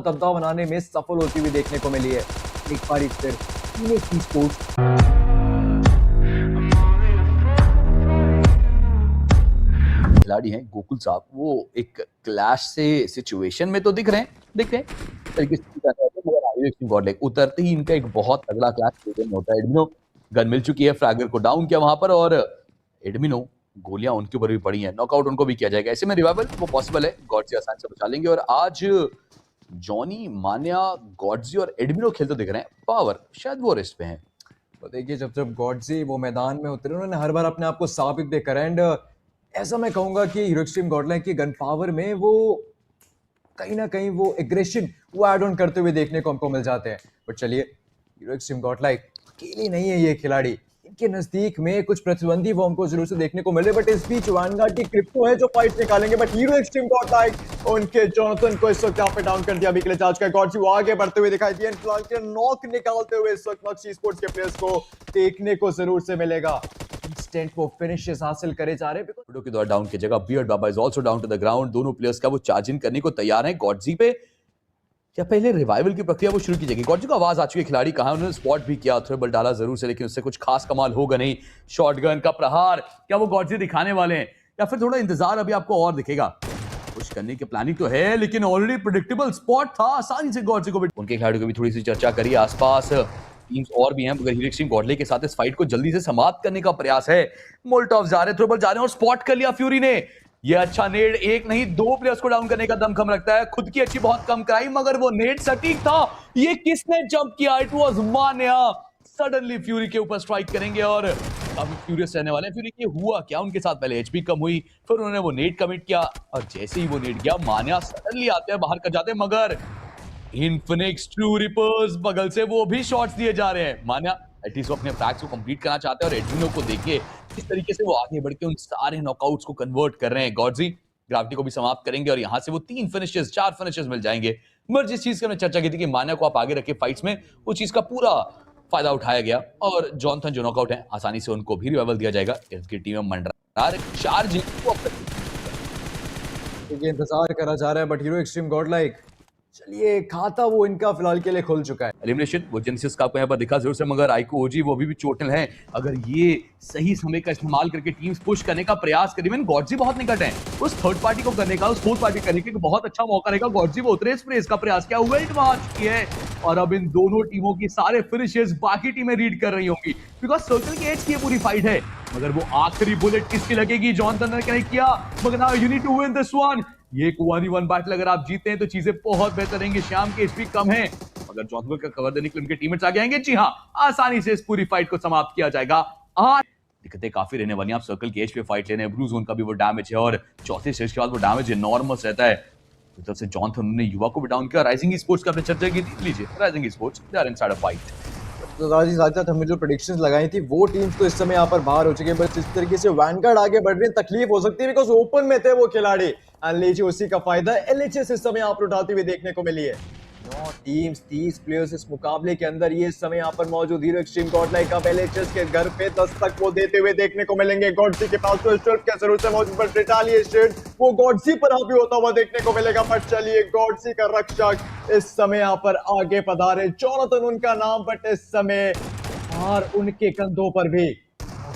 दबदबा बनाने में सफल होती हुई देखने को मिली है। एक बार फिर की स्पोर्ट्स खिलाड़ी हैं गोकुल साहब, वो एक क्लैश से सिचुएशन में तो दिख रहे हैं तरीके से मगर गॉडलाइक उतरते ही इनका एक बहुत तगड़ा क्लैश होता है। एडमिनो गन मिल चुकी है, फ्रैगर को डाउन किया वहां पर और एडमिनो गोलियां उनके ऊपर भी पड़ी हैं, नॉकआउट उनको भी किया जाएगा। ऐसे में रिवाइवल वो पॉसिबल है, गॉडजी आसान से बचा लेंगे। और आज जॉनी, मान्या, गॉडजी और एडमिनो खेलते दिख रहे हैं। पावर शायद वो रेस्ट पे हैं। तो देखिए जब गॉडजी वो मैदान में उतरे उन्होंने हर बार अपने आप को साबित भी करा एंड ऐसा मैं कहूंगा कि हीरो एक्सट्रीम गॉडलाइक की गन पावर में वो कहीं ना कहीं वो एग्रेशन वो ऐड ऑन करते हुए देखने को हमको मिल जाते हैं। बट चलिए, हीरो एक्सट्रीम गॉडलाइक अकेले नहीं है ये खिलाड़ी, इनके नजदीक में कुछ प्रतिद्वंदी वो हमको जरूर से देखने को मिले। बट इस बीच वैनगार्ड की क्रिप्टो है जो फाइट निकालेंगे, बट हीरो एक्सट्रीम गॉडलाइक उनके जोनाथन को इस वक्त यहाँ पे डाउन कर दिया। अभी के लिए चार्ज का गॉडजी वो आगे बढ़ते हुए दिखाई दिए, नॉक निकालते हुए इस वक्त मक्सी स्पोर्ट्स के प्लेयर्स को देखने को जरूर से मिलेगा। इंस्टेंट वो फिनिशेस हासिल करे जा रहे हैं। विडो के द्वारा डाउन की जगह beard baba is also down to the ground. दोनों प्लेयर्स का वो चार्ज इन करने को तैयार हैं गॉडजी पे, या पहले रिवाइवल की प्रक्रिया वो शुरू की जाएगी। गॉडजी को आवाज आ चुकी है, खिलाड़ी कहां, उन्होंने स्पॉट भी किया, थ्रोबल डाला जरूर से, लेकिन उससे कुछ खास कमाल होगा नहीं। शॉटगन का प्रहार क्या वो गॉडजी दिखाने वाले हैं या फिर थोड़ा इंतजार अभी आपको और दिखेगा। कुछ करने की प्लानिंग तो है, लेकिन ऑलरेडी प्रेडिक्टेबल स्पॉट था, आसानी से गॉडजी को भी। उनके खिलाड़ियों को भी थोड़ी सी चर्चा करिए, आसपास टीम्स और भी हैं, मगर हीरो एक्सट्रीम गॉडलाइक के साथ इस फाइट को जल्दी से समाप्त करने का प्रयास है। मोल्टोव जा रहे हैं, थ्रोबल जा रहे हैं और स्पॉट कर लिया फ्यूरी ने। ये अच्छा नेड, एक नहीं दो प्लेयर्स को डाउन करने का दमखम रखता है। खुद की अच्छी बहुत कम कराई, मगर वो नेड सटीक था। ये किसने जंप किया? It was Manya. Suddenly fury के ऊपर स्ट्राइक करेंगे और काफी फ्यूरियस रहने वाले हैं। फ्यूरी के हुआ क्या, उनके साथ पहले एचपी कम हुई, फिर उन्होंने वो नेड कमिट किया और जैसे ही वो नेड गया मान्या सडनली आते हैं, बाहर कर जाते हैं, मगर इन्फिनिक्स ट्रू रिपर्स बगल से वो भी शॉट्स दिए जा रहे हैं। मान्या एटलीस्ट वो अपने फैक्ट्स को कंप्लीट करना चाहते हैं और एडमिनो को देखिए किस तरीके से वो आगे बढ़ के उन सारे नॉकआउट्स को कन्वर्ट कर रहे हैं। गॉडजी ग्रेविटी को भी समाप्त करेंगे और यहां से वो 3 फिनिशेस 4 फिनिशेस मिल जाएंगे। मगर जिस चीज की हमने चर्चा की थी कि मान्या को आप आगे रखे फाइट्स में, उस चीज का पूरा फायदा उठाया गया और जॉनथन जो नॉकआउट है आसानी से उनको भी रिवाइवल दिया जाएगा। इसकी टीम में मंडरा 4 जीत को इंतजार करा जा रहा है, बट हीरो एक्सट्रीम गॉडलाइक चलिए खाता वो इनका फिलहाल के लिए खुल चुका है। एलिमिनेशन वो जेनेसिस का आपको यहाँ पर दिखा जरूर से, मगर आइको ओजी वो भी चोटिल हैं। अगर ये सही समय का इस्तेमाल करके टीम्स पुश करने का प्रयास करें, इवन गॉडजी बहुत निकट है उस थर्ड पार्टी को करने का, उस फोर्थ पार्टी करने का बहुत अच्छा मौका रहेगा। गॉडजी वो उतरे स्प्रेस का प्रयास किया, वेल्ट में आ चुकी है और अब इन दोनों टीमों की सारे फिनिशेस बाकी टीमें रीड कर रही होंगी, बिकॉज सर्कल की एज की पूरी फाइट है। मगर वो आखिरी बुलेट किसकी लगेगी? जॉनथन ने कनेक्ट किया, मगर now you need to win this one. ये 1v1 बैटल अगर आप जीते हैं तो चीजें बहुत बेहतर रहेंगी। श्याम के एचपी कम है, मगर जॉनथन का कवर देने के लिए उनके टीममेट्स आगे आएंगे। जी हाँ, आसानी से इस पूरी फाइट को समाप्त किया जाएगा। आज दिक्कतें काफी रहने वाली हैं, आप सर्कल के एज पे फाइट लेने, ब्लू जोन का भी वो डैमेज है और चौथे स्टेज के बाद वो डैमेज एनॉर्मस रहता है। तो तरफ से जॉनथन ने युवा को भी डाउन किया। राइजिंग स्पोर्ट्स का आपने चर्चा की थी, लीजिए rising sports they are inside a fight. तो साथ हमने जो प्रेडिक्शंस लगाई थी वो टीम्स तो इस समय यहाँ पर बाहर हो चुके हैं, बस इस तरीके से वैनगार्ड आगे बढ़ रहे हैं, तकलीफ हो सकती है बिकॉज ओपन में थे वो खिलाड़ी। लीजिए उसी का फायदा एलएचएस इस समय यहाँ पर उठाते हुए देखने को मिली है। 9 टीम्स 30 प्लेयर्स इस मुकाबले के अंदर ये समय यहाँ पर मौजूद। हीरो एक्सट्रीम गॉडलाइक अब एलएचएस के घर पे दस्तक वो देते हुए देखने को मिलेंगे। गॉडजी के पास तो स्ट्रिप के जरूर से मौजूद, पर रिटेलिएशन वो गॉडजी पर हावी होता हुआ देखने को मिलेगा। बट चलिए गॉडजी का रक्षक इस समय यहाँ पर आगे पधारे, जॉनथन उनका नाम, बट इस समय हार उनके कंधों पर भी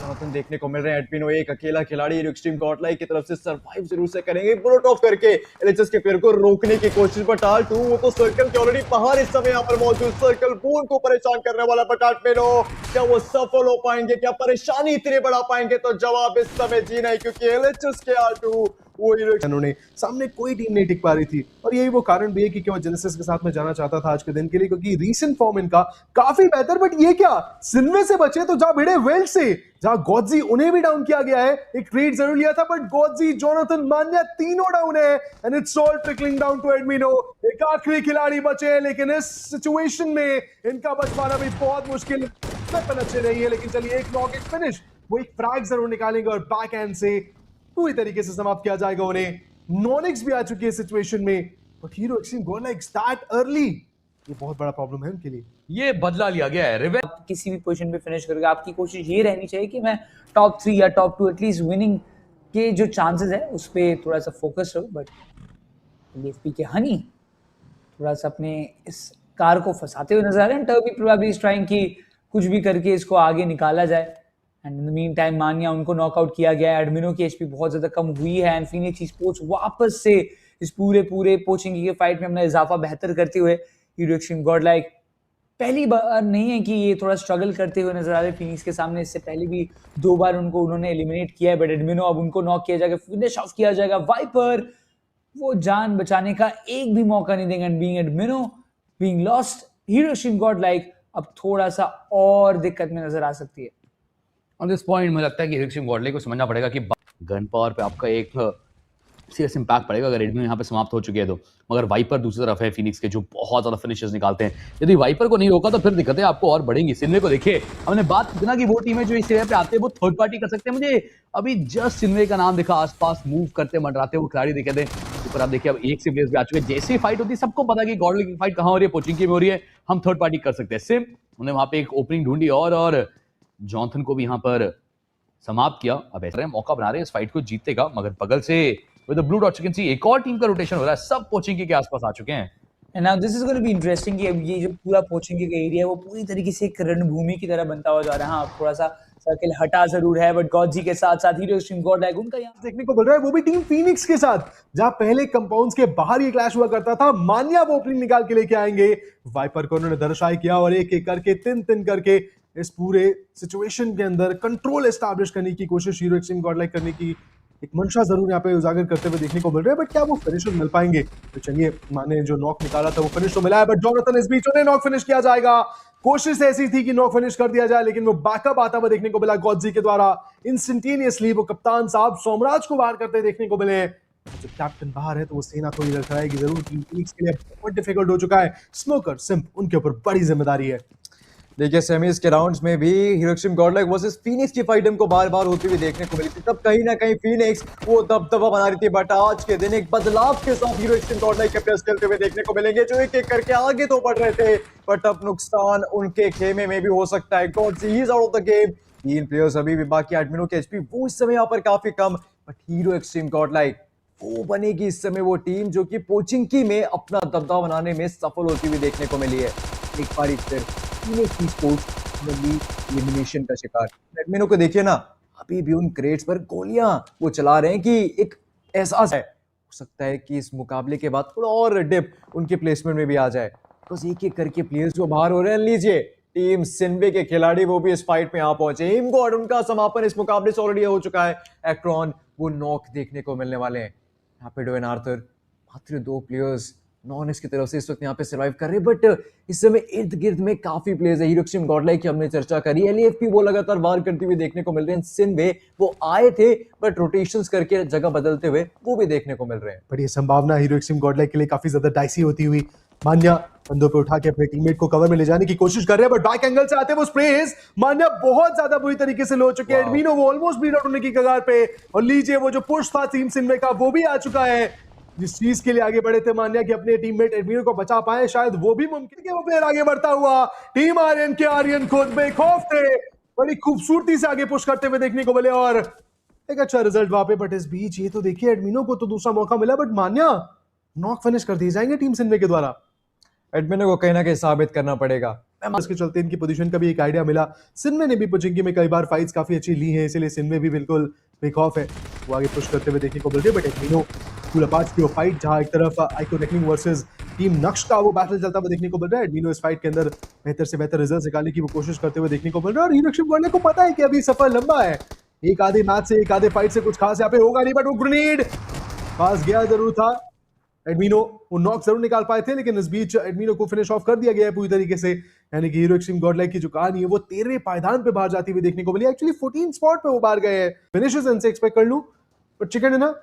जॉनथन देखने को मिल रहे हैं। एडमिनो एक अकेला खिलाड़ी एक्सट्रीम गॉडलाइक की तरफ से सर्वाइव जरूर से करेंगे, बुलेट ऑफ करके एलएचएस के प्लेयर को रोकने की कोशिश। बट R2 वो तो सर्कल के ऑलरेडी बाहर इस समय यहाँ पर मौजूद, सर्कल बून को परेशान करने वाला। बट एडमिनो क्या वो सफल हो पाएंगे? क्या परेशानी इतनी बढ़ा पाएंगे? तो जवाब इस समय जी नहीं, क्योंकि एलएचएस के R2 वो उन्होंने सामने कोई टीम नहीं टिक पा रही थी और यही वो कारण भी है कि क्यों जेनेसिस के साथ में जाना चाहता था आज के दिन के लिए, क्योंकि रीसेंट फॉर्म इनका काफी बेहतर। बट ये क्या सिल्वे से बचे तो जा भिड़े वेल्ट से, जहां गॉडजी उन्हें भी डाउन किया गया है। एक ट्रेड जरूर लिया था बट गॉडजी, जॉनथन, मान्या तीनों डाउन है and it's all trickling down to Admino. एक आखिरी खिलाड़ी बचे हैं, लेकिन इस सिचुएशन में इनका बच पाना भी बहुत मुश्किल अच्छे रही है। लेकिन चलिए एक नॉक एक फिनिश, वो एक फ्रैग जरूर निकालेंगे और बैक हैंड से पूरी तरीके से समाप्त किया जाएगा उन्हें। नॉनिक्स भी आ चुकी है सिचुएशन में, but hero extreme Godlike that early, ये बहुत बड़ा प्रॉब्लम है उनके लिए। ये बदला लिया गया है। आप किसी भी पोजीशन पे फिनिश करोगे, आपकी कोशिश ये रहनी चाहिए कि मैं टॉप 3 या टॉप 2 एटलीस्ट विनिंग के जो चांसेस है उस पर थोड़ा सा फोकस रहो। बट एलएफपी के हनी थोड़ा सा अपने इस कार को फंसाते हुए नजर आ रहे हैं। टर्बी प्रोबेबली इज ट्राइंग कि कुछ भी करके इसको आगे निकाला जाए। And in the mean time मानिया उनको नॉकआउट किया गया है। एडमिनो की एचपी बहुत ज्यादा कम हुई है एंड फिनिक्स स्पोर्ट्स वापस से इस पूरे पोचिंग के फाइट में अपना इजाफा बेहतर करते हुए हीरो एक्सट्रीम गॉडलाइक पहली बार नहीं है कि ये थोड़ा स्ट्रगल करते हुए नजर आ रहे हैं फिनिक्स के सामने। इससे पहले भी 2 बार उन्होंने एलिमिनेट किया है, बट एडमिनो अब उनको नॉक किया जाएगा, फिनिश ऑफ किया जाएगा। वाइपर वो जान बचाने का एक भी मौका नहीं देंगे। And being Admino being lost, hero extreme godlike अब थोड़ा सा और दिक्कत में नजर आ सकती है। ऑन दिस पॉइंट मुझे लगता है कि हीरो एक्सट्रीम गॉडलाइक को समझना पड़ेगा कि गन पावर पे आपका एक सीरियस इंपैक्ट पड़ेगा अगर एडमिन यहाँ पे समाप्त हो चुके हैं तो। मगर वाइपर दूसरी तरफ है फिनिक्स के, जो बहुत ज्यादा फिनिशर्स निकालते हैं। यदि वाइपर को नहीं रोका तो फिर दिक्कतें आपको और बढ़ेंगी। सिन्वे को देखिए, हमने बात की ना कि वो टीमें जो इस एरिया पे आते हैं वो थर्ड पार्टी कर सकते हैं। मुझे अभी जस्ट सिन्वे का नाम दिखा, आसपास मूव करते मंडराते वो खिलाड़ी दिखे थे। ऊपर आप देखिए अब एक से प्लेयर्स भी आ चुके हैं। जैसे ही फाइट होती है सबको पता कि गॉडलाइक की फाइट कहाँ हो रही है, पोचिंकी में हो रही है, हम थर्ड पार्टी कर सकते हैं। सिम उन्होंने वहां पे एक ओपनिंग ढूंढी और जॉनथन को भी यहाँ पर समाप्त किया। अब ऐसा मौका बना रहे हैं इस फाइट को जीतने का, मगर बगल से with the blue dots you can see एक और टीम का रोटेशन हो रहा है। सब पोचिंकी के आसपास आ चुके हैं। And now this is going to be interesting कि अब ये जो पूरा पोचिंकी का एरिया है वो पूरी तरीके से एक रणभूमि की तरह बनता हुआ जा रहा है। हाँ, थोड़ा सा सर्किल हटा जरूर है, बट गॉडजी के साथ साथ हीरो एक्सट्रीम गॉडलाइक उनका यहाँ देखने को मिल रहा है, वो भी टीम फीनिक्स के साथ, जहां पहले कंपाउंड्स के बाहर ये क्लैश हुआ करता था। मानिया वो ओपनिंग निकाल के लेके आएंगे, वाइपर को उन्होंने दर्शाई किया और एक एक करके तिन करके इस पूरे सिचुएशन के अंदर कंट्रोल एस्टैब्लिश करने की कोशिश हीरो एक्सट्रीम गॉडलाइक करने की एक मंशा जरूर यहाँ पे उजागर करते हुए देखने को मिल रहा है। बट क्या वो फिनिशर मिल पाएंगे? तो चलिए, माने जो नॉक निकाला था वो फिनिश तो मिला है, बट जॉनथन इस बीच उन्हें नॉक फिनिश किया जाएगा। कोशिश ऐसी थी कि नॉक फिनिश कर दिया जाए, लेकिन वो बैकअप आता हुआ देखने को मिला गॉडजी के द्वारा। इंस्टेंटेनियसली वो कप्तान साहब सोमराज को बाहर करते देखने को मिले। जब कैप्टन बाहर है तो वो सेना थोड़ी लड़खड़ाएगी जरूर। टीम फीनिक्स के लिए बहुत डिफिकल्ट हो चुका है। स्मोकर सिम्प उनके ऊपर बड़ी जिम्मेदारी है। देखिए सेमीज के राउंड्स में भी hero extreme Godlike versus Phoenix की फाइट हमको बार-बार होती हुई देखने को मिली थी। तब कहीं ना कहीं फीनिक्स वो दबदबा बना रही थी, बट आज के दिन एक बदलाव के साथ हीरो एक्सट्रीम गॉडलाइक के प्लेयर्स खेलते हुए देखने को मिलेंगे, जो एक एक करके आगे तो बढ़ रहे थे, बट अब नुकसान उनके खेमे में भी हो सकता है। गॉडजी he is out of the game. 3 players अभी भी बाकी। एडमिनो के एचपी वो इस समय यहाँ पर काफी कम, बट हीरो एक्सट्रीम गॉडलाइक वो बनेगी इस समय वो टीम जो कि पोचिंकी में अपना दबदबा बनाने में सफल होती हुई देखने को मिली है। एक बार फिर फीनिक्स स्पोर्ट्स एलिमिनेशन का शिकार। एडमिनो को देखिए ना, अभी भी उन क्रेट्स पर गोलियां वो चला रहे हैं कि एक एहसास है हो सकता है कि इस मुकाबले के बाद थोड़ा और डिप उनके प्लेसमेंट में भी आ जाए। बस एक एक करके प्लेयर्स जो बाहर हो रहे हैं। लीजिए टीम सिन्वे के खिलाड़ी वो भी इस फाइट में आ पहुंचे। हिमगॉड उनका समापन इस मुकाबले से ऑलरेडी हो चुका है। एक्ट्रॉन वो नॉक देखने को मिलने वाले हैं। रैपिडो एंड आर्थर मात्र 2 प्लेयर्स नॉन की तरफ से इस वक्त यहाँ पे सर्वाइव कर रहे हैं, बट इस समय इर्द गिर्द में काफी प्लेयर्स है। हीरो एक्सट्रीम गॉडलाइक की हमने चर्चा करी, एलएफपी वो लगातार वार करती हुई देखने को मिल रहे हैं। सिन्वे वो आए थे बट रोटेशंस करके जगह बदलते हुए वो भी देखने को मिल रहे हैं। बट ये संभावना हीरो एक्सट्रीम गॉडलाइक के लिए काफी ज्यादा डाइसी होती हुई। मान्या कंधों पे उठा के अपने टीममेट को कवर में ले जाने की कोशिश कर रहे हैं, बट बैक एंगल से आते वो स्प्रेज मान्या बहुत ज्यादा बुरी तरीके से लो चुके हैं। एडमिनो वो ऑलमोस्ट बीट आउट होने की कगार पे, और लीजिए वो जो पुश था टीम सिन्वे का वो भी आ चुका है। जिस चीज के लिए आगे बढ़े थे मान्या कि अपने टीममेट एडमिनो को बचा पाए, शायद वो भी मुमकिन है। वो फिर आगे बढ़ता हुआ टीम आर्यन के आर्यन खुद बेखौफ थे, बड़ी खूबसूरती से आगे पुश करते हुए देखने को मिले और एक अच्छा रिजल्ट वहां पे। बट इस बीच ये तो देखिए एडमिनो को तो दूसरा मौका मिला, बट मान्या नॉक फिनिश कर दिए जाएंगे टीम सिन्वे के द्वारा। एडमिनो को कहीं ना कहीं साबित करना पड़ेगा। इसके चलते इनकी पोजीशन का भी एक आइडिया मिला। सिन्वे ने भी पोचिंकी में कई बार फाइट्स काफी अच्छी ली है, इसलिए सिन्वे भी बिल्कुल बेखौफ है। वो आगे पुश करते हुए देखने को मिल रही है, बट एडमिनो फुल अपार्ट की वो फाइट जहां एक तरफ आइको टेक्निक वर्सेस टीम नक्श का वो बैटल चलता हुआ देखने को मिल रहा है। एडमिनो इस फाइट के अंदर बेहतर से बेहतर रिजल्ट निकालने की वो कोशिश करते हुए देखने को मिल रहा है, और हीरो एक्सट्रीम गॉडलाइक को पता है कि अभी सफर लंबा है। एक आधे मैच से, एक आधे फाइट से कुछ खास यहाँ पे होगा नहीं, बट वो ग्रेनेड पास गया जरूर था। एडमिनो वो नॉक जरूर निकाल पाए थे, लेकिन इस बीच एडमिनो को फिनिश ऑफ कर दिया गया है पूरी तरीके से। यानी कि हीरो एक्सट्रीम गॉडलाइक की जो कहानी है वो 13वें पायदान पे बाहर जाती हुई देखने को मिली। एक्चुअली 14 स्पॉट पे वो बाहर गए हैं। फिनिशेस इनसे एक्सपेक्ट कर लूं, बट चिकन है ना,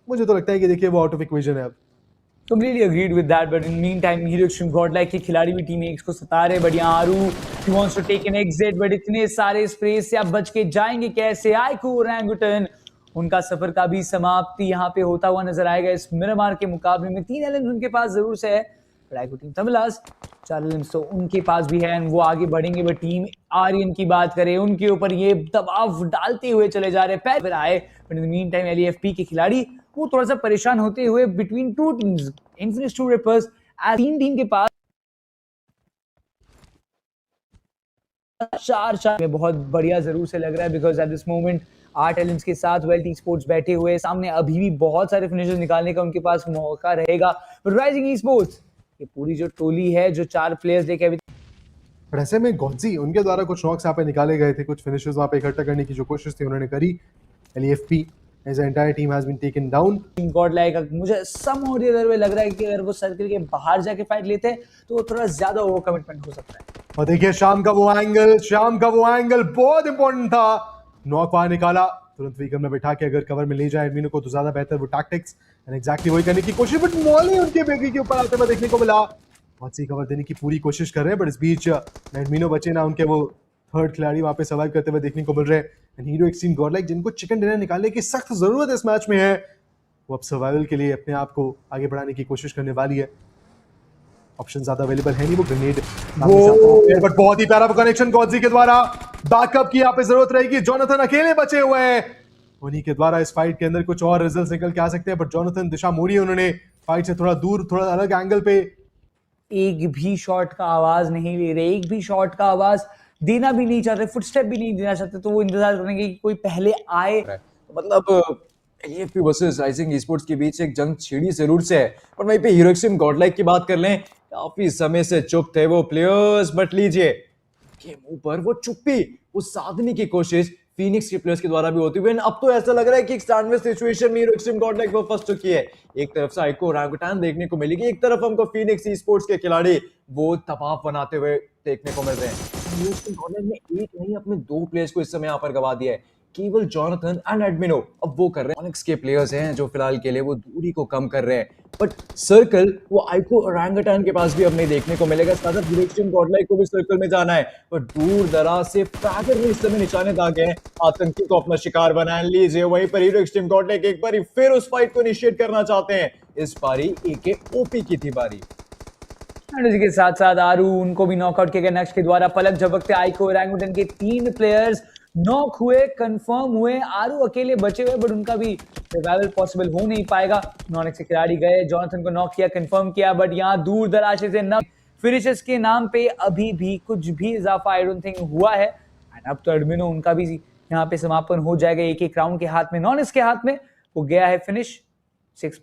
मुझे तो लगता है कि देखिए वो आउट ऑफ इक्वेशन है अब। Completely agreed with that, but in meantime, Hero Extreme Godlike के खिलाड़ी भी टीम एक्स को सता रहे। बढ़िया आरू he wants to take an exit, but इतने सारे स्प्रे से आप बच के जाएंगे कैसे? आइको ओरंगुटन उनका सफर का भी समाप्ति यहाँ पे होता हुआ नजर आएगा। इस मिरामार के मुकाबले में 3 एलिम्स उनके पास जरूर से है, but आइको टीम तमिलास 4 एलिम्स तो उनके पास भी है एंड वो आगे बढ़ेंगे। बट टीम आर्यन की बात करें, उनके ऊपर ये दबाव डालते हुए चले जा रहे हैं। फिर आए, but in the mean time LEFP के खिलाड़ी वो थोड़ा सा परेशान होते हुए बिटवीन 2 टीम्स, इन्फिनिक्स 2 रिपर्स तीन टीम के पास 4-4 में बहुत बढ़िया जरूर से लग रहा है, बिकॉज एट दिस मोमेंट 8 एलिम्स के साथ वेल्टी स्पोर्ट्स बैठे हुए सामने, अभी भी बहुत सारे फिनिशर्स निकालने का उनके पास मौका रहेगा। राइजिंग ई स्पोर्ट्स ये पूरी जो टोली है, जो 4 प्लेयर्स लेके अभी पर ऐसे में गॉडजी उनके द्वारा कुछ नॉक्स यहाँ पे निकाले गए थे, कुछ फिनिशर्स वहाँ पे इकट्ठा करने की जो कोशिश थी उन्होंने करी। LAFP as entire team has been taken down. God like मुझे सम और अदर वे लग रहा है कि अगर वो सर्कल के बाहर जाके फाइट लेते हैं तो वो थोड़ा ज्यादा ओवर कमिटमेंट हो सकता है। और देखिए शाम का वो एंगल बहुत इंपॉर्टेंट था। नॉक वहां निकाला, तुरंत वीकर में बिठा के अगर कवर में ले जाए एडमिनो को तो ज्यादा बेहतर, वो टैक्टिक्स एंड एग्जैक्टली वही करने की कोशिश, बट मॉली उनके बेगी के ऊपर आते हुए देखने को मिला। बहुत सी कवर देने की पूरी कोशिश कर रहे हैं, बट इस बीच एडमिनो बचे ना, उनके वो थर्ड खिलाड़ी वहां पे सर्वाइव करते हुए देखने को मिल रहे हैं। एंड हीरो एक्सट्रीम गॉडलाइक जिनको चिकन डिनर निकालने की सख्त जरूरत इस मैच में है, वो अब सर्वाइवल के लिए अपने आप को आगे बढ़ाने की कोशिश करने वाली है। ऑप्शन ज्यादा अवेलेबल है नहीं, वो ग्रेनेड बट बहुत ही प्यारा कनेक्शन गॉडजी के द्वारा। बैकअप की यहाँ पे जरूरत रहेगी, जोनाथन अकेले बचे हुए हैं। उन्हीं के द्वारा इस फाइट के अंदर कुछ और रिजल्ट निकल के आ सकते हैं, बट जोनाथन दिशा मोड़ी उन्होंने फाइट से थोड़ा दूर, थोड़ा अलग एंगल पे। एक भी शॉट का आवाज नहीं ले रहे, एक भी शॉट का आवाज देना भी नहीं चाहते, फुटस्टेप भी नहीं देना चाहते, तो वो इंतजार करेंगे कि कोई पहले आए। मतलब LAFP वर्सेस राइजिंग ई-स्पोर्ट्स के बीच एक जंग छिड़ी जरूर से है, पर वहीं पे हीरो एक्सट्रीम गॉडलाइक की बात कर लें, काफी समय से चुप थे वो प्लेयर्स, बट लीजिए के मुंह पर वो चुप्पी, वो साधने की कोशिश फीनिक्स के प्लेयर्स के द्वारा भी होती हुई। अब तो ऐसा लग रहा है कि एक स्टैंडविच सिचुएशन में हीरो एक्सट्रीम गॉडलाइक वो फंस चुकी है। एक तरफ से आइको ओरांगुटान देखने को मिलेगी, एक तरफ हमको फीनिक्स ई-स्पोर्ट्स के खिलाड़ी वो तबाह बनाते हुए देखने को मिल रहे हैं। हीरो एक्सट्रीम गॉडलाइक ने एक नहीं अपने 2 प्लेयर्स को इस समय यहाँ पर गवा दिया है, केवल जोनाथन एंड एडमिनो अब वो कर रहे हैं। ऑनिक्स के प्लेयर्स हैं जो फिलहाल के लिए वो दूरी को कम कर रहे हैं, बट सर्कल वो आइको ओरांगुटान के पास भी अब नहीं देखने को मिलेगा। साथ हीरो एक्सट्रीम गॉडलाइक को भी सर्कल में जाना है, पर दूर दराज से फैगर में इस समय निशाने दागे हैं, आतंकी को अपना शिकार बनाया। लीजिए वहीं पर हीरो एक्सट्रीम गॉडलाइक एक बार फिर उस फाइट को इनिशिएट करना चाहते हैं। इस बारी एके ओपी की थी बारी। इसी के साथ साथ आरू उनको भी नॉकआउट किया गया नक्श के द्वारा। पलक झपकते आइको ओरांगुटान के 3 प्लेयर्स नॉक हुए, कंफर्म हुए। आरू अकेले बचे हुए, बट उनका भी रिवाइवल पॉसिबल हो नहीं पाएगा। नॉनेक्स के खिलाड़ी गए, जोनाथन को नॉक किया, कंफर्म किया, बट यहाँ दूर दराज से न फिनिशेस के नाम पे अभी भी कुछ भी इजाफा आई डोंट थिंक हुआ है। एंड अब तो एडमिनो उनका भी यहाँ पे समापन हो जाएगा। एक राउंड के हाथ में, नॉनेक्स के हाथ में वो गया है फिनिश 6